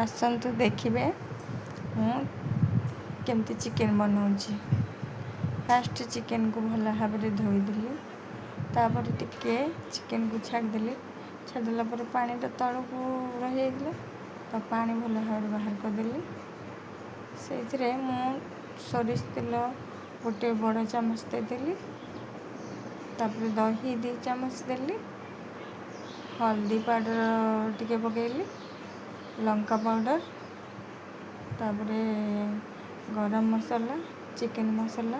ଆସନ୍ତୁ ଦେଖିବେ ମୁଁ କେମିତି ଚିକେନ୍ ବନାଉଛି। ଫାଷ୍ଟ ଚିକେନ୍କୁ ଭଲ ଭାବରେ ଧୋଇଦେଲି, ତାପରେ ଟିକେ ଚିକେନ୍କୁ ଛାଡ଼ିଦେଲା ପରେ ପାଣିଟା ତଳକୁ ରହିଯାଇଥିଲା, ତ ପାଣି ଭଲ ଭାବରେ ବାହାର କରିଦେଲି। ସେଇଥିରେ ମୁଁ ସୋରିଷ ତେଲ ଗୋଟେ ବଡ଼ ଚାମଚ ଦେଇଦେଲି, ତାପରେ ଦହି 2 ଚାମଚ ଦେଲି, ହଳଦୀ ପାଉଡ଼ର ଟିକେ ପକାଇଲି, ଲଙ୍କା ପାଉଡ଼ର, ତାପରେ ଗରମ ମସଲା, ଚିକେନ୍ ମସଲା,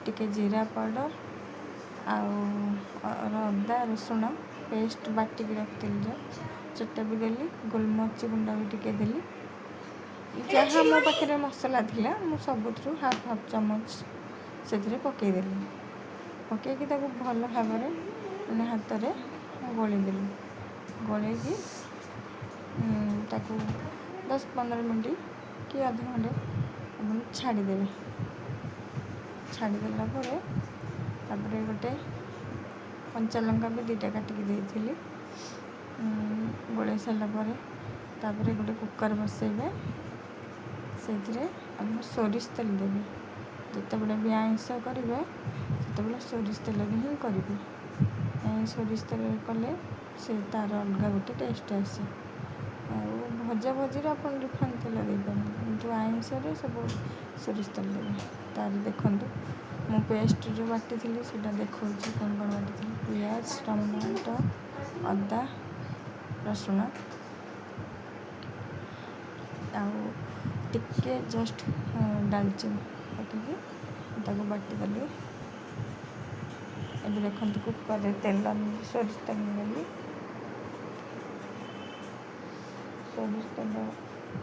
ଟିକେ ଜିରା ପାଉଡ଼ର ଆଉ ଅଦା ରସୁଣ ପେଷ୍ଟ ବାଟିକି ରଖିଥିଲି ସେଟା ବି ଦେଲି, ଗୋଲମରିଚ ଗୁଣ୍ଡ ବି ଟିକେ ଦେଲି। ଯାହା ମୋ ପାଖରେ ମସଲା ଥିଲା ମୁଁ ସବୁଥିରୁ ହାଫ୍ ଚାମଚ ସେଥିରେ ପକାଇଦେଲି। ପକାଇକି ତାକୁ ଭଲ ଭାବରେ ହାତରେ ଗୋଳେଇଦେଲି। ଗୋଳେଇକି ତାକୁ 10-15 ମିନିଟ୍ କି ଅଧଘଣ୍ଟେ ଆପଣ ଛାଡ଼ିଦେବେ। ଛାଡ଼ିଦେଲା ପରେ ତାପରେ ଗୋଟେ କଞ୍ଚା ଲଙ୍କା ବି 2ଟା କାଟିକି ଦେଇଥିଲି। ଗୋଳେଇ ସାରିଲା ପରେ ତାପରେ ଗୋଟେ କୁକର୍ ବସାଇବେ। ସେଇଥିରେ ଆପଣ ସୋରିଷ ତେଲ ଦେବେ। ଯେତେବେଳେ ବି ଆଇଁଷ କରିବେ ସେତେବେଳେ ସୋରିଷ ତେଲରେ ହିଁ କରିବେ। ସୋରିଷ ତେଲରେ କଲେ ସେ ତା'ର ଅଲଗା ଗୋଟେ ଟେଷ୍ଟ ଆସେ। ଆଉ ଭଜାଭଜିରେ ଆପଣ ରିଫାଇନ୍ ତେଲ ଦେଇପାରନ୍ତି, କିନ୍ତୁ ଆଇଁଷରେ ସବୁ ସୋରିଷ ତେଲ ଦେବେ। ତାର ଦେଖନ୍ତୁ ମୁଁ ପେଷ୍ଟ ଯେଉଁ ବାଟିଥିଲି ସେଇଟା ଦେଖାଉଛି କ'ଣ ବାଟିଥିଲି। ପିଆଜ, ଟମାଟୋ, ଅଦା, ରସୁଣ ଆଉ ଟିକେ ଜଷ୍ଟ ଡାଲଚିନି ପକାଇକି ତାକୁ ବାଟିଦେଲି। ଏବେ ଦେଖନ୍ତୁ କୁକରରେ ସୋରିଷ ତେଲ ନେଲି। ସୋରିଷ ତେଲ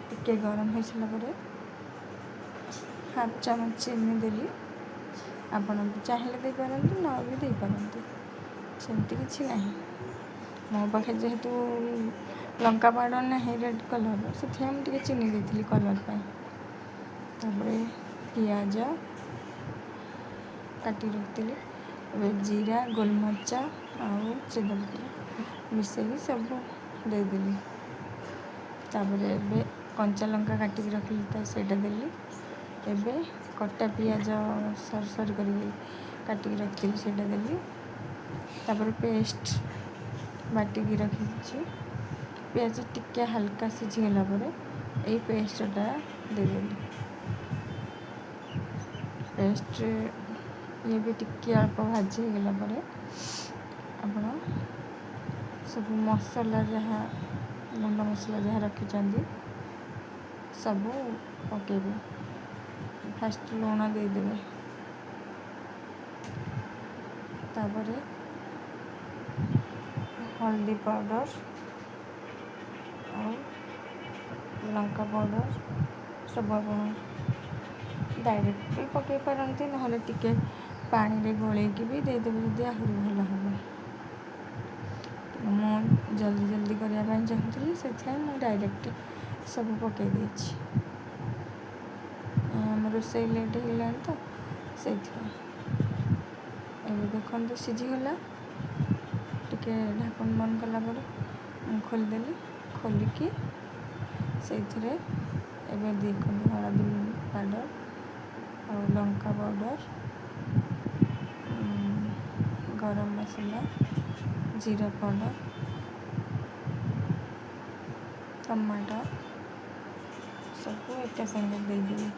ଟିକେ ଗରମ ହୋଇସାରିଲା ପରେ ହାଫ୍ ଚାମଚ ଚିନି ଦେଲି। ଆପଣ ଚାହିଁଲେ ଦେଇପାରନ୍ତି, ନ ବି ଦେଇପାରନ୍ତି, ସେମିତି କିଛି ନାହିଁ। ମୋ ପାଖରେ ଯେହେତୁ ଲଙ୍କା ପାଉଡ଼ର ନାହିଁ ରେଡ଼୍ କଲର୍ର, ସେଥିପାଇଁ ମୁଁ ଟିକେ ଚିନି ଦେଇଥିଲି କଲର୍ ପାଇଁ। ତାପରେ ପିଆଜ କାଟି ରଖିଥିଲି, ଏବେ ଜିରା, ଗୋଲମରିଚ ଆଉ ତେଜପତ୍ର ମିଶାଇକି ସବୁ ଦେଇଦେଲି। ତାପରେ ଏବେ କଞ୍ଚା ଲଙ୍କା କାଟିକି ରଖିଲି ତ ସେଇଟା ଦେଲି। ଏବେ କଟା ପିଆଜ ସରୁ କରିକି କାଟିକି ରଖିଥିଲି ସେଇଟା ଦେଲି। ତାପରେ ପେଷ୍ଟ ବାଟିକି ରଖିଛି, ପିଆଜ ଟିକେ ହାଲକା ସିଝିଗଲା ପରେ ଏଇ ପେଷ୍ଟଟା ଦେଇଦେଲି। ପେଷ୍ଟ ଇଏ ବି ଟିକେ ଅଳ୍ପ ଭାଜି ହେଇଗଲା ପରେ ଆପଣ ସବୁ ମସଲା ଯାହା ଗୁଣ୍ଡ ମସଲା ଯାହା ରଖିଛନ୍ତି ସବୁ ପକାଇବେ। ଫାଷ୍ଟ ଲୁଣ ଦେଇଦେବେ, ତାପରେ ହଳଦୀ ପାଉଡ଼ର ଆଉ ଲଙ୍କା ପାଉଡ଼ର ସବୁ ଆପଣ ଡାଇରେକ୍ଟ ବି ପକାଇ ପାରନ୍ତି, ନହେଲେ ଟିକେ ପାଣିରେ ଗୋଳେଇକି ବି ଦେଇଦେବେ ଯଦି ଆହୁରି ଭଲ ହେବ। ମୁଁ ଜଲ୍ଦି କରିବା ପାଇଁ ଚାହୁଁଥିଲି, ସେଥିପାଇଁ ମୁଁ ଡାଇରେକ୍ଟ ସବୁ ପକାଇ ଦେଇଛି। ଆମ ରୋଷେଇ ଲେଟ୍ ହେଇଗଲାଣି ତ ସେଇଥିପାଇଁ। ଏବେ ଦେଖନ୍ତୁ ସିଝିଗଲା। ଟିକେ ଢାଙ୍କଣ ବନ୍ଦ କଲା ପରେ ମୁଁ ଖୋଲିଦେଲି। ଖୋଲିକି ସେଇଥିରେ ଏବେ ଦେଖନ୍ତୁ ହଳଦୀ ପାଉଡ଼ର ଆଉ ଲଙ୍କା ପାଉଡ଼ର, ଗରମ ମସଲା, ଜିରା ପାଉଡ଼ର, ଟମାଟୋ ସବୁ ଏକା ସାଙ୍ଗରେ ଦେଇଦେବି।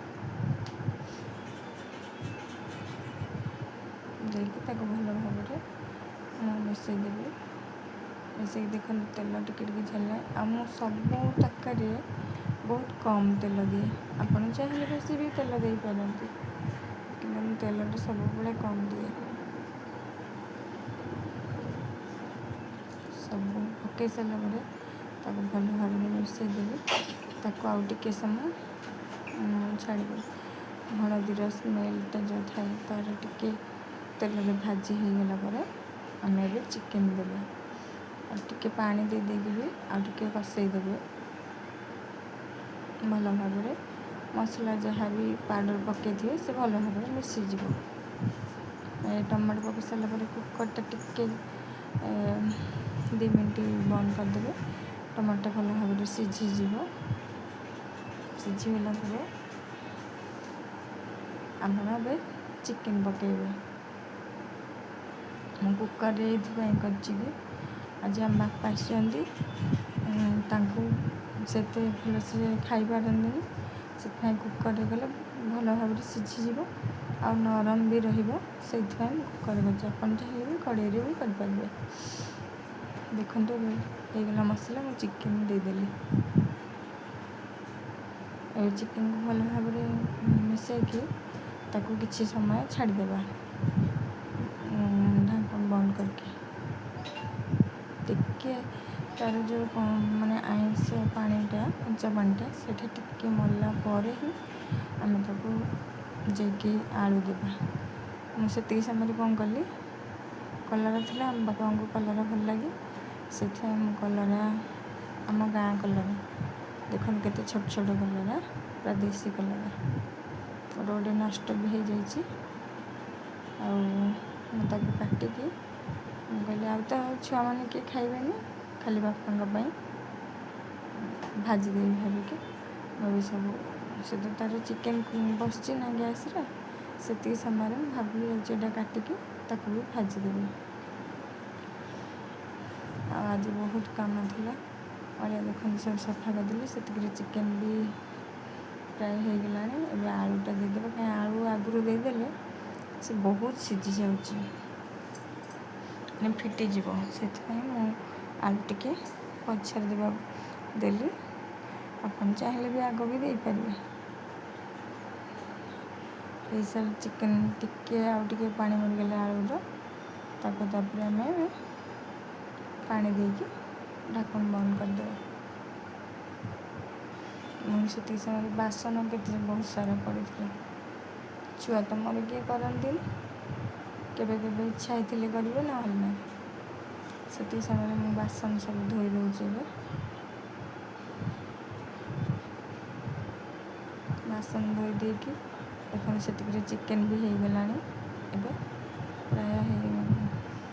ଦେଇକି ତାକୁ ଭଲ ଭାବରେ ମୁଁ ମିଶାଇଦେବି। ମିଶାଇକି ଦେଖନ୍ତୁ ତେଲ ଟିକେ ଛାଡ଼ିଲା। ଆଉ ମୁଁ ସବୁ ତରକାରୀରେ ବହୁତ କମ୍ ତେଲ ଦିଏ। ଆପଣ ଚାହିଁଲେ ବେଶୀ ବି ତେଲ ଦେଇପାରନ୍ତି, କିନ୍ତୁ ମୁଁ ତେଲଟା ସବୁବେଳେ କମ୍ ଦିଏ। ସବୁ ପକାଇ ସାରିଲା ପରେ ତାକୁ ଭଲ ଭାବରେ ମିଶାଇଦେଲି। ତାକୁ ଆଉ ଟିକେ ସମୟ ଛାଡ଼ିଦେଲି। ହଳଦୀର ସ୍ମେଲ୍ଟା ଯେଉଁ ଥାଏ ତା'ର ଟିକେ ତେଲରେ ଭାଜି ହେଇଗଲା ପରେ ଆମେ ଏବେ ଚିକେନ୍ ଦେବା। ଆଉ ଟିକେ ପାଣି ଦେଇକି ବି ଆଉ ଟିକେ କଷେଇଦେବେ ଭଲ ଭାବରେ। ମସଲା ଯାହା ବି ପାଉଡ଼ର ପକାଇଥିବେ ସେ ଭଲ ଭାବରେ ମିଶିଯିବ। ଟମାଟୋ ପକାଇ ସାରିଲା ପରେ କୁକର୍ଟା ଟିକେ 2 ମିନିଟ୍ ବନ୍ଦ କରିଦେବେ। ଟମାଟୋ ଭଲ ଭାବରେ ସିଝିଯିବ। ସିଝିଗଲା ପରେ ଆପଣ ଏବେ ଚିକେନ୍ ପକାଇବେ। ମୁଁ କୁକର୍ରେ ଏଇଥିପାଇଁ କରିଛି କି ଆଜି ଆମ ବାପା ଆସିଛନ୍ତି, ତାଙ୍କୁ ସେତେ ଭଲସେ ଖାଇପାରନ୍ତିନି, ସେଥିପାଇଁ କୁକର୍ରେ କଲେ ଭଲ ଭାବରେ ସିଝିଯିବ ଆଉ ନରମ ବି ରହିବ। ସେଇଥିପାଇଁ ମୁଁ କୁକର୍ରେ କରିଛି। ଆପଣ ଚାହିଁଲେ ବି କଡ଼େଇରେ ବି କରିପାରିବେ। ଦେଖନ୍ତୁ ହେଇଗଲା ମସଲା, ମୁଁ ଚିକେନ୍ ଦେଇଦେଲି। ଏବେ ଚିକେନ୍କୁ ଭଲ ଭାବରେ ମିଶାଇକି ତାକୁ କିଛି ସମୟ ଛାଡ଼ିଦେବା, ଢାଙ୍କଣ ବନ୍ଦ କରିକି। ଟିକେ ତା'ର ଯେଉଁ ମାନେ ଆଇଁଷ ପାଣିଟା, କଞ୍ଚା ପାଣିଟା ସେଇଟା ଟିକେ ମରିଲା ପରେ ହିଁ ଆମେ ତାକୁ ଯାଇକି ଆଳୁ ଦେବା। ମୁଁ ସେତିକି ସମୟରେ କ'ଣ କଲି, କଲରା ଥିଲା, ଆମ ବାପାଙ୍କୁ କଲରା ଭଲ ଲାଗେ, ସେଥିପାଇଁ ମୁଁ କଲରା, ଆମ ଗାଁ କଲରା, ଦେଖନ୍ତୁ କେତେ ଛୋଟ ଛୋଟ କଲରା, ପୁରା ଦେଶୀ କଲରା, ଗୋଟେ ନଷ୍ଟ ବି ହେଇଯାଇଛି। ଆଉ ମୁଁ ତାକୁ କାଟିକି ମୁଁ କହିଲି ଆଉ ତ ଛୁଆମାନେ କିଏ ଖାଇବେନି, ଖାଲି ବାପାଙ୍କ ପାଇଁ ଭାଜିଦେବି ଭାବିକି ମୁଁ ବି ସବୁ ସେ ତ ତା'ର ଚିକେନ୍ ବସିଛି ନା ଗ୍ୟାସ୍ରେ, ସେତିକି ସମୟରେ ମୁଁ ଭାବିଲି ଯାଉଛି ଏଇଟା କାଟିକି ତାକୁ ବି ଭାଜିଦେବି। ଆଉ ଆଜି ବହୁତ କାମ ଥିଲା, ଅଳିଆ ଦେଖନ୍ତୁ ସବୁ ସଫା କରିଦେଲି। ସେତିକିରେ ଚିକେନ୍ ବି ପ୍ରାୟ ହେଇଗଲାଣି। ଏବେ ଆଳୁଟା ଦେଇଦେବା, କାହିଁ ଆଳୁ ଆଗରୁ ଦେଇଦେଲେ ସେ ବହୁତ ସିଝି ଯାଉଛି, ମାନେ ଫିଟିଯିବ। ସେଥିପାଇଁ ମୁଁ ଆଳୁ ଟିକେ ପଛରେ ଦେଲି। ଆପଣ ଚାହିଁଲେ ବି ଆଗ ବି ଦେଇପାରିବେ। ହେଇସାରି ଚିକେନ୍ ଟିକେ ଆଉ ଟିକେ ପାଣି ମରିଗଲେ ଆଳୁର, ତାପରେ ଆମେ ପାଣି ଦେଇକି ଢାଙ୍କଣ ବନ୍ଦ କରିଦେବା। ମୁଁ ସେତିକି ସମୟରେ ବାସନ କେତେ ବହୁତ ସାରା ପଡ଼ିଥିଲା। ଛୁଆ ତ ମୋର କିଏ କରନ୍ତିନି, କେବେ କେବେ ଇଚ୍ଛା ହେଇଥିଲେ କରିବେ, ନହେଲେ ନାହିଁ। ସେତିକି ସମୟରେ ମୁଁ ବାସନ ସବୁ ଧୋଇ ଦେଉଛି। ଏବେ ବାସନ ଧୋଇ ଦେଇକି ଦେଖନ୍ତୁ ସେତିକିରେ ଚିକେନ୍ ବି ହେଇଗଲାଣି। ଏବେ ପ୍ରାୟ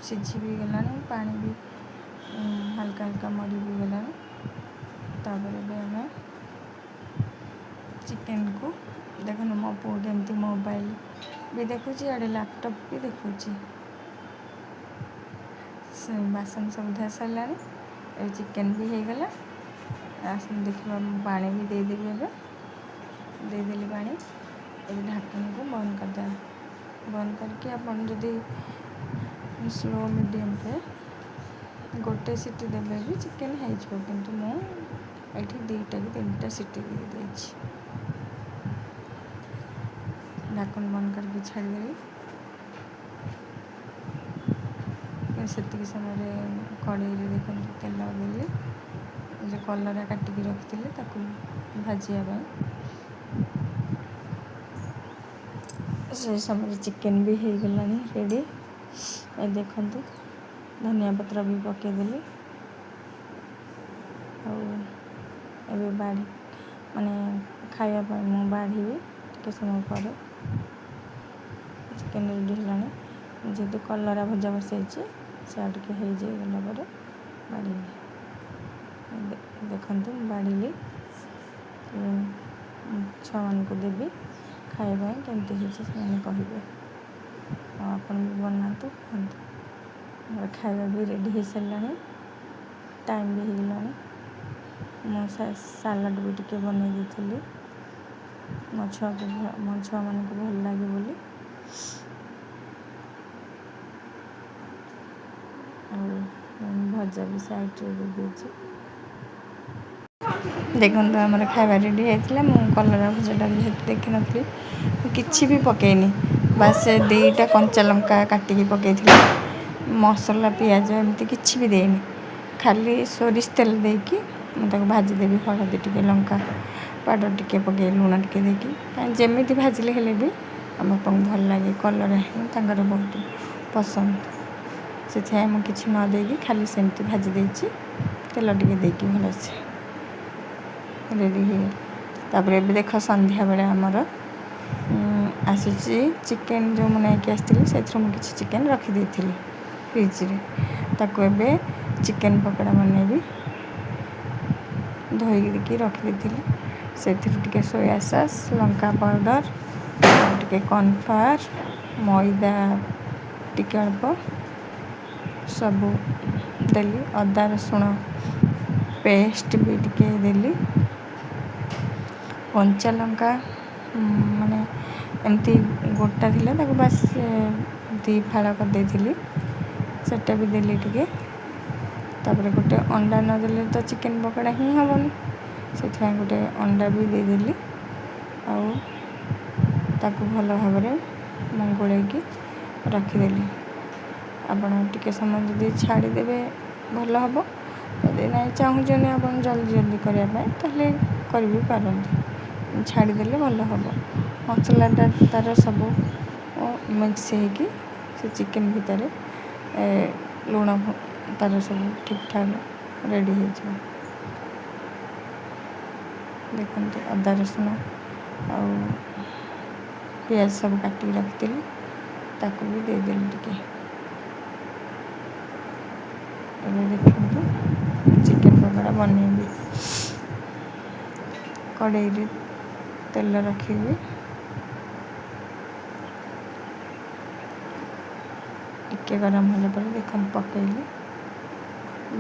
ସିଝି ବି ଗଲାଣି, ପାଣି ବି ହାଲକା ହାଲକା ମରି ବି ଗଲାଣି। ତାପରେ ଏବେ ଆମେ ଚିକେନ୍କୁ ଦେଖନ୍ତୁ, ମୋ ପୁଅ କେମିତି ମୋବାଇଲ୍ ବି ଦେଖୁଛି, ଆଡ଼େ ଲ୍ୟାପଟପ୍ ବି ଦେଖୁଛି। ସେ ବାସନ ସବୁ ଧୋଇ ସାରିଲାଣି, ଏବେ ଚିକେନ୍ ବି ହେଇଗଲା। ଦେଖିବା ମୁଁ ପାଣି ବି ଦେଇଦେବି। ଏବେ ଦେଇଦେଲି ପାଣି। ଏବେ ଢାଙ୍କଣକୁ ବନ୍ଦ କରିଦେବା। ବନ୍ଦ କରିକି ଆପଣ ଯଦି ସ୍ଲୋ ମିଡ଼ିୟମ୍ରେ ଗୋଟେ ସିଟି ଦେଲେ ବି ଚିକେନ୍ ହେଇଯିବ, କିନ୍ତୁ ମୁଁ ଏଇଠି 2ଟା କି 3ଟା ସିଟି ଦେଇଛି। ଢାଙ୍କଣ ବନ୍ଦ କରିକି ଛାଡ଼ିଦେଲି। ସେତିକି ସମୟରେ କଡ଼େଇରେ ଦେଖନ୍ତୁ ତେଲ ଦେଲି, ଯେଉଁ କଲରା କାଟିକି ରଖିଥିଲି ତାକୁ ଭାଜିବା ପାଇଁ। ସେ ସମୟରେ ଚିକେନ୍ ବି ହେଇଗଲାଣି ରେଡ଼ି। ଏ ଦେଖନ୍ତୁ ଧନିଆ ପତ୍ର ବି ପକାଇଦେଲି। ଆଉ ଏବେ ମାନେ ଖାଇବା ପାଇଁ ମୁଁ ବାଢ଼ିବି ଟିକେ ସମୟ ପରେ। ଚିକେନ୍ ରେଡ଼ି ହେଲାଣି। ଯେହେତୁ କଲରା ଭଜା ବସାଇଛି, ସେ ଆଉ ଟିକେ ହେଇଯାଇଗଲା ପରେ ବାଢ଼ିବି। ଦେଖନ୍ତୁ ମୁଁ ବାଢ଼ିଲି, ଛୁଆମାନଙ୍କୁ ଦେବି ଖାଇବା ପାଇଁ। କେମିତି ହେଇଛି ସେମାନେ କହିବେ, ଆଉ ଆପଣ ବି ବନାନ୍ତୁ, ଖାଆନ୍ତୁ। ମୋର ଖାଇବା ବି ରେଡ଼ି ହେଇସାରିଲାଣି, ଟାଇମ୍ ବି ହେଇଗଲାଣି। ମୁଁ ସାଲାଡ଼୍ ବି ଟିକେ ବନେଇ ଦେଇଥିଲି, ମୋ ଛୁଆମାନଙ୍କୁ ଭଲ ଲାଗେ ବୋଲି। ଆଉ ଭଜା ବି ସାଇଡ଼୍ରେ ଦେଇଦେଇଛି। ଦେଖନ୍ତୁ ଆମର ଖାଇବା ରେଡ଼ି ହେଇଥିଲା। ମୁଁ କଲରା ଭଜାଟା ଯେହେତୁ ଦେଖିନଥିଲି, ମୁଁ କିଛି ବି ପକାଇନି, ବାସ୍ ସେ 2ଟା କଞ୍ଚା ଲଙ୍କା କାଟିକି ପକାଇଥିଲି। ମସଲା ପିଆଜ ଏମିତି କିଛି ବି ଦେଇନି, ଖାଲି ସୋରିଷ ତେଲ ଦେଇକି ମୁଁ ତାକୁ ଭାଜିଦେବି। ହଳଦୀ ଟିକେ, ଲଙ୍କା ପାଉଡ଼ର ଟିକେ ପକାଇ, ଲୁଣ ଟିକେ ଦେଇକି, କାରଣ ଯେମିତି ଭାଜିଲେ ହେଲେ ବି ଆମ ବାପାଙ୍କୁ ଭଲ ଲାଗେ। କଲରା ହିଁ ତାଙ୍କର ବହୁତ ପସନ୍ଦ, ସେଥିପାଇଁ ମୁଁ କିଛି ନ ଦେଇକି ଖାଲି ସେମିତି ଭାଜି ଦେଇଛି, ତେଲ ଟିକେ ଦେଇକି ଭଲସେ ରେଡ଼ି ହେଇଗଲା। ତାପରେ ଏବେ ଦେଖ ସନ୍ଧ୍ୟାବେଳେ ଆମର ଆସିଛି ଚିକେନ୍, ଯେଉଁ ମୁଁ ନେଇକି ଆସିଥିଲି ସେଥିରୁ ମୁଁ କିଛି ଚିକେନ୍ ରଖିଦେଇଥିଲି ଫ୍ରିଜ୍ରେ, ତାକୁ ଏବେ ଚିକେନ୍ ପକୋଡ଼ା ବନେଇବି। ଧୋଇକି ରଖିଦେଇଥିଲି, ସେଥିରୁ ଟିକେ ସୋୟା ସସ୍, ଲଙ୍କା ପାଉଡ଼ର, ଆଉ ଟିକେ କର୍ଣ୍ଣଫ୍ଲାୱାର, ମଇଦା ଟିକେ ଅଳ୍ପ ସବୁ ଦେଲି। ଅଦା ରସୁଣ ପେଷ୍ଟ ବି ଟିକେ ଦେଲି। କଞ୍ଚା ଲଙ୍କା ମାନେ ଏମିତି ଗୋଟା ଥିଲା, ତାକୁ ବାସ୍ 2 ଫାଳ କରିଦେଇଥିଲି, ସେଟା ବି ଦେଲି ଟିକେ। ତାପରେ ଗୋଟେ ଅଣ୍ଡା ନଦେଲେ ତ ଚିକେନ୍ ପକୋଡ଼ା ହିଁ ହେବନି, ସେଥିପାଇଁ ଗୋଟେ ଅଣ୍ଡା ବି ଦେଇଦେଲି। ଆଉ ତାକୁ ଭଲ ଭାବରେ ମୁଁ ଗୋଳେଇକି ରଖିଦେଲି। ଆପଣ ଟିକେ ସମୟ ଯଦି ଛାଡ଼ିଦେବେ ଭଲ ହେବ। ଯଦି ନାଇଁ ଚାହୁଁଛନ୍ତି ଆପଣ ଜଲ୍ଦି କରିବା ପାଇଁ, ତାହେଲେ କରିବି ପାରନ୍ତି। ଛାଡ଼ିଦେଲେ ଭଲ ହେବ। ମସଲାଟା ତା'ର ସବୁ ମିକ୍ସ ହେଇକି ସେ ଚିକେନ୍ ଭିତରେ ଲୁଣ ତା'ର ସବୁ ଠିକ୍ଠାକ୍ ରେଡ଼ି ହେଇଯିବ। ଦେଖନ୍ତୁ ଅଦା ରସୁଣ ଆଉ ପିଆଜ ସବୁ କାଟିକି ରଖିଥିଲି, ତାକୁ ବି ଦେଇଦେଲି ଟିକେ। ଏବେ ଦେଖନ୍ତୁ ଚିକେନ୍ ପକୋଡ଼ା ବନେଇବି। କଡ଼େଇରେ ତେଲ ରଖିବି, ଟିକେ ଗରମ ହେଲା ପରେ ଦେଖନ୍ତୁ ପକାଇଲି।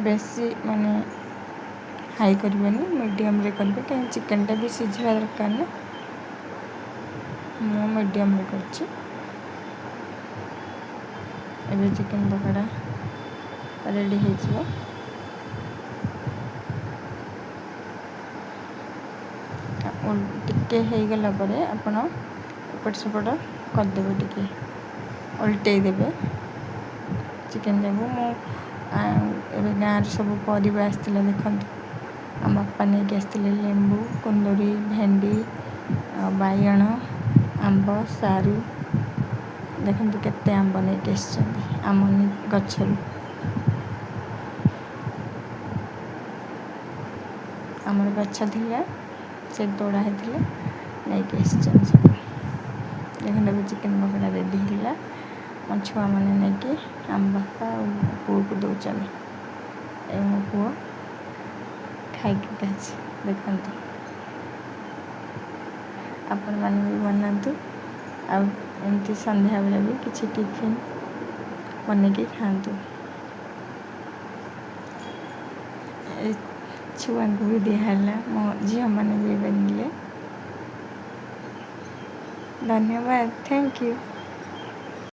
ବେଶୀ ମାନେ ହାଇ କରିବେନି, ମିଡ଼ିୟମ୍ରେ କରିବେ, କାହିଁକି ଚିକେନ୍ଟା ବି ସିଝିବା ଦରକାର ନା। ମୁଁ ମିଡ଼ିୟମ୍ରେ କରିଛି। ଏବେ ଚିକେନ୍ ପକୋଡ଼ା ରେଡ଼ି ହେଇଯିବ। ଟିକେ ହେଇଗଲା ପରେ ଆପଣ ଏପଟ ସେପଟ କରିଦେବେ, ଟିକେ ଓଲଟେଇ ଦେବେ ଚିକେନ୍ ଯାକୁ। ମୁଁ ଏବେ ଗାଁରେ ସବୁ ପରିବା ଆସିଥିଲା, ଦେଖନ୍ତୁ ଆମ ବାପା ନେଇକି ଆସିଥିଲେ ଲେମ୍ବୁ, କୁନ୍ଦୁରି, ଭେଣ୍ଡି, ଆଉ ବାଇଗଣ, ଆମ୍ବ, ସାରୁ। ଦେଖନ୍ତୁ କେତେ ଆମ୍ବ ନେଇକି ଆସିଛନ୍ତି ଆମ ଗଛରୁ। ଆମର ଗଛ ଥିଲା, ସେ ତୋଡ଼ା ହେଇଥିଲା, ନେଇକି ଆସିଛନ୍ତି ସବୁ। ଦେଖନ୍ତୁ ଏବେ ଚିକେନ୍ ପକୋଡ଼ା ରେଡ଼ି ହେଲା। ମୋ ଛୁଆମାନେ ନେଇକି ଆମ ବାପା ଆଉ ପୁଅକୁ ଦେଉଛନ୍ତି। ଏ ମୋ ପୁଅ ଖାଇକି ଅଛି, ଦେଖନ୍ତୁ। ଆପଣମାନେ ବି ବନାନ୍ତୁ, ଆଉ ଏମିତି ସନ୍ଧ୍ୟାବେଳେ ବି କିଛି ଟିଫିନ୍ ବନେଇକି ଖାଆନ୍ତୁ। ଏ ଛୁଆଙ୍କୁ ବି ଦିଆହେଲା, ମୋ ଝିଅମାନେ ବି ଏବେ ନେଲେ। ଧନ୍ୟବାଦ, ଥ୍ୟାଙ୍କ ୟୁ।